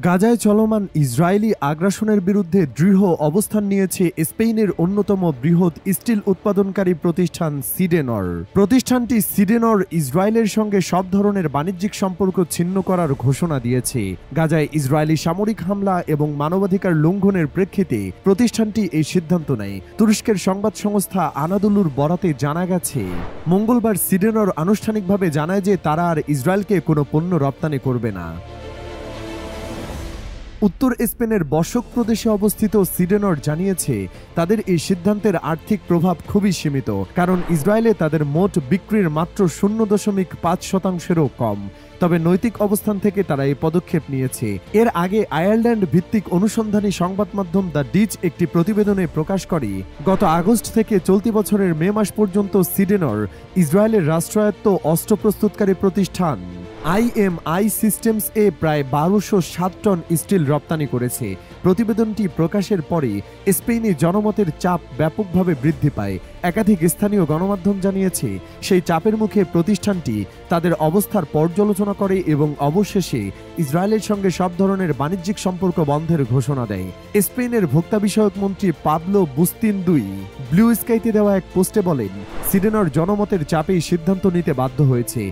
গাজায় চলমান ইসরায়েলি আগ্রাসনের বিরুদ্ধে দৃঢ় অবস্থান নিয়েছে স্পেনের অন্যতম বৃহৎ স্টিল উৎপাদনকারী প্রতিষ্ঠান সিডেনর। প্রতিষ্ঠানটি সিডেনর ইসরায়েলের সঙ্গে সব ধরনের বাণিজ্যিক সম্পর্ক ছিন্ন করার ঘোষণা দিয়েছে। গাজায় ইসরায়েলি সামরিক হামলা এবং মানবাধিকার লঙ্ঘনের প্রেক্ষিতে প্রতিষ্ঠানটি এই সিদ্ধান্ত নেয়। তুরস্কের সংবাদ সংস্থা আনাদুলুর বরাতে জানা গেছে, মঙ্গলবার সিডেনর আনুষ্ঠানিকভাবে জানায় যে তারা আর ইসরায়েলকে কোনো পণ্য রপ্তানি করবে না। উত্তর স্পেনের বশক প্রদেশে অবস্থিত সিডেনর জানিয়েছে তাদের এই সিদ্ধান্তের আর্থিক প্রভাব খুবই সীমিত, কারণ ইসরায়েলে তাদের মোট বিক্রির মাত্র 0.5%-এরও কম। তবে নৈতিক অবস্থান থেকে তারা এই পদক্ষেপ নিয়েছে। এর আগে আয়ারল্যান্ড ভিত্তিক অনুসন্ধানী সংবাদ মাধ্যম দ্য ডিচ একটি প্রতিবেদনে প্রকাশ করে, গত আগস্ট থেকে চলতি বছরের মে মাস পর্যন্ত সিডেনর ইসরায়েলের রাষ্ট্রায়ত্ত অস্ত্র প্রস্তুতকারী প্রতিষ্ঠান IMI সিস্টেমস প্রায় 1207 টন স্টিল রপ্তানি করেছে। প্রতিবেদনটি প্রকাশের পরে স্পেনে জনমতের চাপ ব্যাপকভাবে বৃদ্ধি পায়। একাধিক স্থানীয় গণমাধ্যম জানিয়েছে সেই চাপের মুখে প্রতিষ্ঠানটি তাদের অবস্থার পর্যালোচনা করে এবং অবশেষে ইসরায়েলের সঙ্গে সব ধরনের বাণিজ্যিক সম্পর্ক বন্ধের ঘোষণা দেয়। স্পেনের ভোক্তা বিষয়ক মন্ত্রী পাবলো বুস্তিন-দুই ব্লু স্কাইতে দেওয়া এক পোস্টে বলেন, সিডেনর জনমতের চাপেই সিদ্ধান্ত নিতে বাধ্য হয়েছে।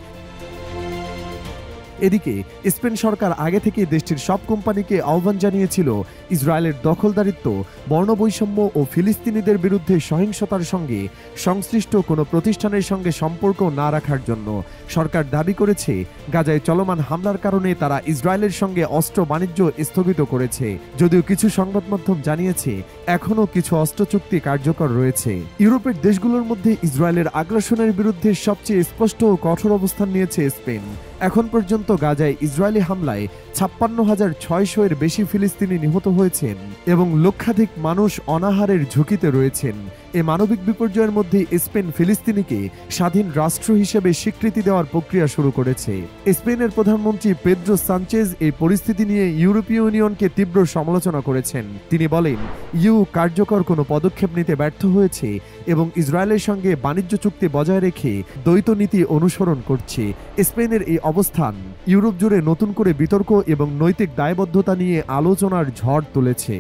এদিকে স্পেন সরকার আগে থেকে দেশটির সব কোম্পানিকে আহ্বান জানিয়েছিল ইসরায়েলের দখলদারিত্ব, বর্ণবৈষম্য ও ফিলিস্তিনিদের বিরুদ্ধে সহিংসতার সঙ্গে সংশ্লিষ্ট কোনো প্রতিষ্ঠানের সঙ্গে সম্পর্ক না রাখার জন্য। সরকার দাবি করেছে গাজায় চলমান হামলার কারণে তারা ইসরায়েলের সঙ্গে অস্ত্র বাণিজ্য স্থগিত করেছে, যদিও কিছু সংবাদ মাধ্যম জানিয়েছে এখনও কিছু অস্ত্র চুক্তি কার্যকর রয়েছে। ইউরোপের দেশগুলোর মধ্যে ইসরায়েলের আগ্রাসনের বিরুদ্ধে সবচেয়ে স্পষ্ট ও কঠোর অবস্থান নিয়েছে স্পেন। এখন পর্যন্ত গাজায় ইসরায়েলি হামলায় 56,600-এর বেশি ফিলিস্তিনি নিহত হয়েছেন এবং লক্ষাধিক মানুষ অনাহারের ঝুঁকিতে রয়েছেন। এ মানবিক বিপর্যয়ের মধ্যে স্পেন ফিলিস্তিনিকে স্বাধীন রাষ্ট্র হিসেবে স্বীকৃতি দেওয়ার প্রক্রিয়া শুরু করেছে। স্পেনের প্রধানমন্ত্রী পেদ্রো সানচেজ এই পরিস্থিতি নিয়ে ইউরোপীয় ইউনিয়নকে তীব্র সমালোচনা করেছেন। তিনি বলেন, ইউ কার্যকর কোনো পদক্ষেপ নিতে ব্যর্থ হয়েছে এবং ইসরায়েলের সঙ্গে বাণিজ্য চুক্তি বজায় রেখে দ্বৈত নীতি অনুসরণ করছে। স্পেনের এই অবস্থান ইউরোপ জুড়ে নতুন করে বিতর্ক এবং নৈতিক দায়বদ্ধতা নিয়ে আলোচনার ঝড় তুলেছে।